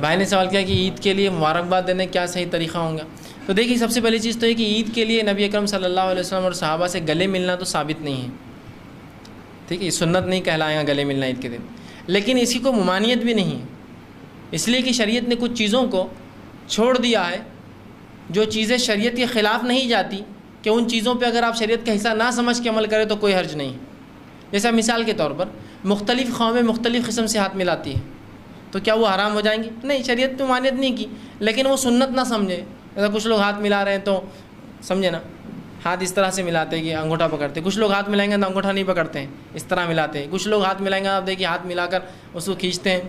بھائی نے سوال کیا کہ عید کے لیے مبارکباد دینے کیا صحیح طریقہ ہوں گا؟ تو دیکھیے سب سے پہلی چیز تو یہ کہ عید کے لیے نبی اکرم صلی اللہ علیہ وسلم اور صحابہ سے گلے ملنا تو ثابت نہیں ہے، ٹھیک ہے، سنت نہیں کہلائے گا گلے ملنا عید کے دن، لیکن اسی کو ممانعت بھی نہیں ہے، اس لیے کہ شریعت نے کچھ چیزوں کو چھوڑ دیا ہے جو چیزیں شریعت کے خلاف نہیں جاتی، کہ ان چیزوں پہ اگر آپ شریعت کا حصہ نہ سمجھ کے عمل کریں تو کوئی حرج نہیں۔ جیسا مثال کے طور پر مختلف قومیں مختلف قسم سے ہاتھ ملاتی ہیں، تو کیا وہ حرام ہو جائیں گے؟ نہیں، شریعت نے ممانعت نہیں کی، لیکن وہ سنت نہ سمجھے۔ جیسا کچھ لوگ ہاتھ ملا رہے ہیں تو سمجھے نا، ہاتھ اس طرح سے ملاتے ہیں کہ انگوٹھا پکڑتے، کچھ لوگ ہاتھ ملائیں گے تو انگوٹھا نہیں پکڑتے ہیں، اس طرح ملاتے ہیں، کچھ لوگ ہاتھ ملائیں گے آپ دیکھیے ہاتھ ملا کر اس کو کھینچتے ہیں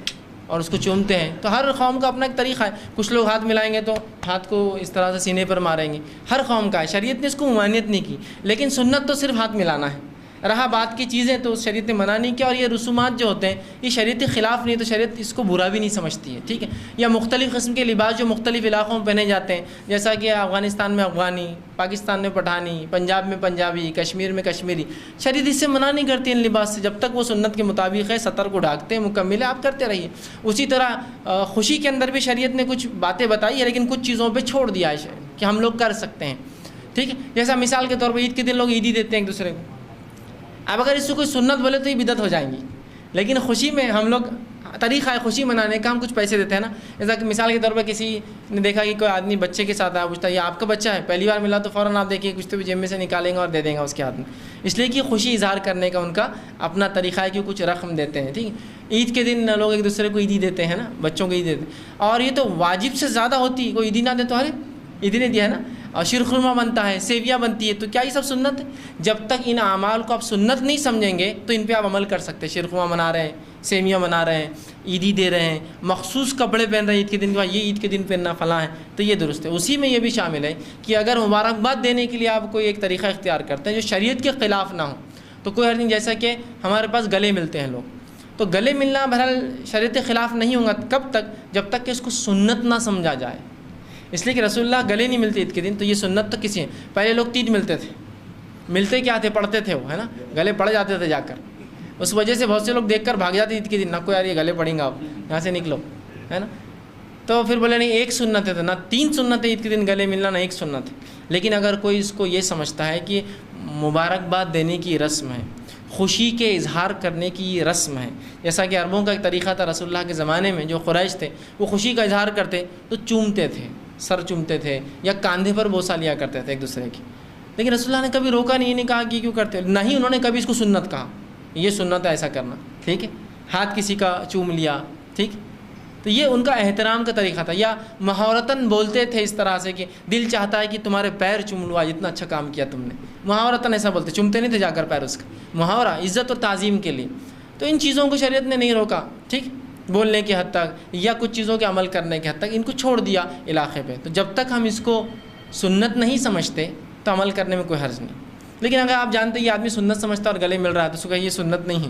اور اس کو چومتے ہیں۔ تو ہر قوم کا اپنا ایک طریقہ ہے، کچھ لوگ ہاتھ ملائیں گے تو ہاتھ کو اس طرح سے سینے پر ماریں گے، ہر قوم کا ہے، شریعت نے اس کو ممانعت نہیں کی، لیکن سنت تو صرف ہاتھ ملانا ہے۔ رہا بات کی چیزیں تو شریعت نے منع نہیں کیا، اور یہ رسومات جو ہوتے ہیں یہ شریعت کے خلاف نہیں، تو شریعت اس کو برا بھی نہیں سمجھتی ہے، ٹھیک ہے۔ یا مختلف قسم کے لباس جو مختلف علاقوں میں پہنے جاتے ہیں، جیسا کہ افغانستان میں افغانی، پاکستان میں پٹھانی، پنجاب میں پنجابی، کشمیر میں کشمیری، شریعت اس سے منع نہیں کرتی ان لباس سے، جب تک وہ سنت کے مطابق ہے، سطر کو ڈھانکتے ہیں، مکمل ہے، آپ کرتے رہیے۔ اسی طرح خوشی کے اندر بھی شریعت نے کچھ باتیں بتائی ہے، لیکن کچھ چیزوں پہ چھوڑ دیا ہے کہ ہم لوگ کر سکتے ہیں، ٹھیک ہے۔ جیسا مثال کے طور پر عید کے دن لوگ عیدی دیتے ہیں ایک دوسرے کو، اب اگر اس سے کوئی سنت بولے تو یہ بدعت ہو جائیں گی، لیکن خوشی میں ہم لوگ طریقہ ہے خوشی منانے کا، ہم کچھ پیسے دیتے ہیں نا۔ جیسا کہ مثال کے طور پر کسی نے دیکھا کہ کوئی آدمی بچے کے ساتھ آیا، پوچھتا ہے یہ آپ کا بچہ ہے، پہلی بار ملا تو فوراً آپ دیکھیے کچھ تو بھی جیب میں سے نکالیں گا اور دے دیں گا اس کے ہاتھ میں، اس لیے کہ خوشی اظہار کرنے کا ان کا اپنا طریقہ ہے کہ کچھ رقم دیتے ہیں، ٹھیک ہے۔ عید کے دن لوگ ایک دوسرے کو عیدی دیتے ہیں نا، بچوں کو عیدی دیتے ہیں، اور یہ تو واجب سے زیادہ ہوتی، کوئی عیدی نہ دے تو ارے عیدی نے دیا ہے نا، اور شیرخرما بنتا ہے، سیویاں بنتی ہے، تو کیا یہ سب سنت ہے؟ جب تک ان اعمال کو آپ سنت نہیں سمجھیں گے تو ان پہ آپ عمل کر سکتے ہیں۔ شیرخرما بنا رہے ہیں، سیویاں بنا رہے ہیں، عیدی دے رہے ہیں، مخصوص کپڑے پہن رہے ہیں عید کے دن، یہ عید کے دن پہننا فلاں ہے، تو یہ درست ہے۔ اسی میں یہ بھی شامل ہے کہ اگر مبارکباد دینے کے لیے آپ کوئی ایک طریقہ اختیار کرتے ہیں جو شریعت کے خلاف نہ ہو تو کوئی حرج نہیں۔ جیسا کہ ہمارے پاس گلے ملتے ہیں لوگ، تو گلے ملنا بہرحال شریعت کے خلاف نہیں ہوگا، کب تک؟ جب تک کہ اس کو سنت نہ سمجھا جائے، اس لیے کہ رسول اللہ گلے نہیں ملتے عید کے دن، تو یہ سنت تو کسی ہے۔ پہلے لوگ تین ملتے تھے، ملتے کیا تھے؟ پڑھتے تھے وہ، ہے نا، گلے پڑ جاتے تھے جا کر، اس وجہ سے بہت سے لوگ دیکھ کر بھاگ جاتے عید کے دن، نہ کوئی یار یہ گلے پڑیں گا، آپ یہاں سے نکلو، ہے نا۔ تو پھر بولے نہیں ایک سنت ہے، تو نہ تین سنت ہے عید کے دن گلے ملنا، نہ ایک سنت ہے۔ لیکن اگر کوئی اس کو یہ سمجھتا ہے کہ مبارکباد دینے کی رسم ہے، خوشی کے اظہار کرنے کی یہ رسم ہے، جیسا کہ عربوں کا ایک طریقہ تھا رسول اللہ کے زمانے میں، جو قریش تھے وہ خوشی کا اظہار کرتے تو چومتے تھے، سر چومتے تھے یا کاندھے پر بوسہ لیا کرتے تھے ایک دوسرے کی، لیکن رسول اللہ نے کبھی روکا نہیں، یہ نہیں کہا کہ کیوں کرتے، نہ ہی انہوں نے کبھی اس کو سنت کہا، یہ سنت ہے ایسا کرنا، ٹھیک ہے۔ ہاتھ کسی کا چوم لیا، ٹھیک، تو یہ ان کا احترام کا طریقہ تھا۔ یا محاورتاً بولتے تھے اس طرح سے کہ دل چاہتا ہے کہ تمہارے پیر چوم لوں، اتنا اچھا کام کیا تم نے، محاورتاً ایسا بولتے، چومتے نہیں تھے جا کر پیر، اس کا محاورہ عزت اور تعظیم کے لیے۔ تو ان چیزوں کو شریعت نے نہیں روکا، ٹھیک، بولنے کی حد تک یا کچھ چیزوں کے عمل کرنے کی حد تک، ان کو چھوڑ دیا علاقے پہ۔ تو جب تک ہم اس کو سنت نہیں سمجھتے تو عمل کرنے میں کوئی حرج نہیں، لیکن اگر آپ جانتے ہیں یہ آدمی سنت سمجھتا اور گلے مل رہا ہے تو اس کو کہیے یہ سنت نہیں ہے،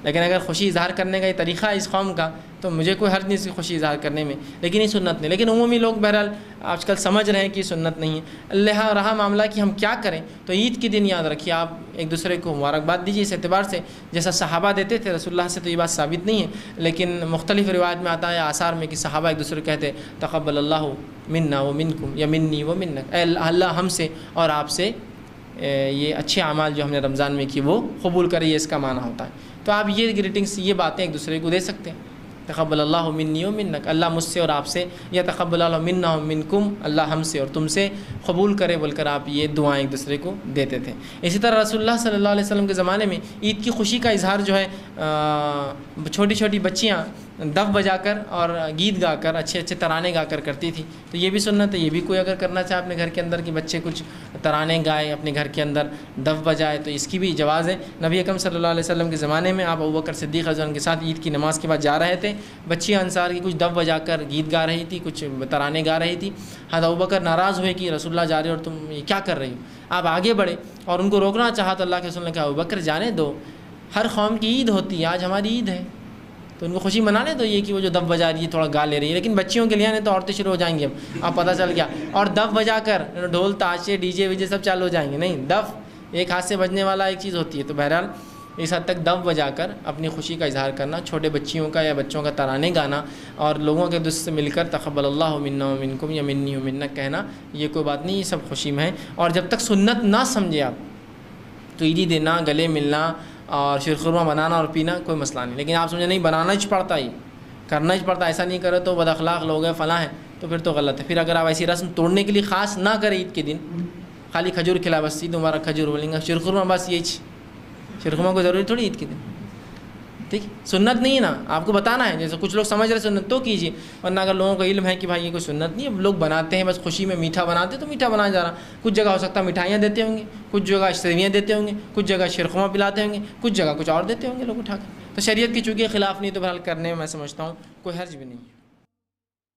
لیکن اگر خوشی اظہار کرنے کا یہ طریقہ ہے اس قوم کا تو مجھے کوئی حرج نہیں اس کی خوشی اظہار کرنے میں، لیکن یہ سنت نہیں۔ لیکن عمومی لوگ بہرحال آج کل سمجھ رہے ہیں کہ یہ سنت نہیں ہے۔ اللہ رہا معاملہ کہ ہم کیا کریں، تو عید کے دن یاد رکھیے آپ ایک دوسرے کو مبارکباد دیجیے اس اعتبار سے جیسا صحابہ دیتے تھے، رسول اللہ سے تو یہ بات ثابت نہیں ہے، لیکن مختلف روایت میں آتا ہے آثار میں کہ صحابہ ایک دوسرے کو کہتے تقبل اللہ منا و منکم یا منی و منک، اے اللہ ہم سے اور آپ سے یہ اچھے اعمال جو ہم نے رمضان میں کی وہ قبول کرے، یہ اس کا معنی ہوتا ہے۔ تو آپ یہ گریٹنگس، یہ باتیں ایک دوسرے کو دے سکتے ہیں، تقبل اللہ منی و منک، اللہ مجھ سے اور آپ سے، یا تقبل اللہ منا و منکم، اللہ ہم سے اور تم سے قبول کرے بول کر آپ یہ دعائیں ایک دوسرے کو دیتے تھے۔ اسی طرح رسول اللہ صلی اللہ علیہ وسلم کے زمانے میں عید کی خوشی کا اظہار جو ہے چھوٹی چھوٹی بچیاں دف بجا کر اور گیت گا کر اچھے اچھے ترانے گا کر کرتی تھی، تو یہ بھی سنت ہے۔ یہ بھی کوئی اگر کرنا چاہے اپنے گھر کے اندر کہ بچے کچھ ترانے گائے اپنے گھر کے اندر، دف بجائے، تو اس کی بھی جواز ہے۔ نبی اکرم صلی اللہ علیہ وسلم کے زمانے میں آپ ابوبکر صدیق رضی اللہ عنہ کے ساتھ عید کی نماز کے بعد جا رہے تھے، بچیاں انصار کی کچھ دف بجا کر گیت گا رہی تھی، کچھ ترانے گا رہی تھی۔ حضرت ابوبکر ناراض ہوئے کہ رسول اللہ جا رہے اور تم یہ کیا کر رہی ہو، آپ آگے بڑھے اور ان کو روکنا چاہا تو اللہ کے رسول نے کہا ابوبکر جانے دو، ہر قوم کی عید ہوتی ہے، آج ہماری عید ہے تو ان کو خوشی منانے دو، یہ کہ وہ جو دف بجا رہی ہے تھوڑا گا لے رہی ہے، لیکن بچیوں کے لیے آنے تو عورتیں شروع ہو جائیں گی، اب پتہ چل گیا، اور دف بجا کر ڈھول تاشے ڈی جے ویجے سب چالو ہو جائیں گے، نہیں، دف ایک ہاتھ سے بجنے والا ایک چیز ہوتی ہے۔ تو بہرحال اس حد تک دب بجا کر اپنی خوشی کا اظہار کرنا، چھوٹے بچیوں کا یا بچوں کا ترانے گانا اور لوگوں کے دوست سے مل کر تقبل اللہ منا و منکم یا منی و منک کہنا، یہ کوئی بات نہیں، یہ سب خوشی میں ہے۔ اور جب تک سنت نہ سمجھے آپ تو عیدی دینا، گلے ملنا اور شیرخرما بنانا اور پینا کوئی مسئلہ نہیں، لیکن آپ سمجھیں نہیں بنانا ہی پڑتا، ہی کرنا ہی پڑتا، ایسا نہیں کرے تو بد اخلاق لوگ ہیں فلاں ہیں، تو پھر تو غلط ہے۔ پھر اگر آپ ایسی رسم توڑنے کے لیے خاص نہ کریں عید کے دن، خالی کھجور کھلا، بس عید مبارک کھجور بولیں گے، شیرخرما بس یہی شیرخرما کو ضروری تھوڑی عید کے دن، ٹھیک، سنت نہیں ہے نا، آپ کو بتانا ہے، جیسے کچھ لوگ سمجھ رہے سنت تو کیجیے، ورنہ اگر لوگوں کا علم ہے کہ بھائی یہ کوئی سنت نہیں ہے، لوگ بناتے ہیں بس خوشی میں میٹھا بناتے ہیں تو میٹھا بنایا جا رہا، کچھ جگہ ہو سکتا ہے مٹھائیاں دیتے ہوں گے، کچھ جگہ سیویاں دیتے ہوں گے، کچھ جگہ شیرخرما پلاتے ہوں گے، کچھ جگہ کچھ اور دیتے ہوں گے لوگ اٹھا کر، تو شریعت کی چونکہ خلاف نہیں تو بہرحال کرنے میں میں سمجھتا ہوں کوئی حرج بھی نہیں ہے۔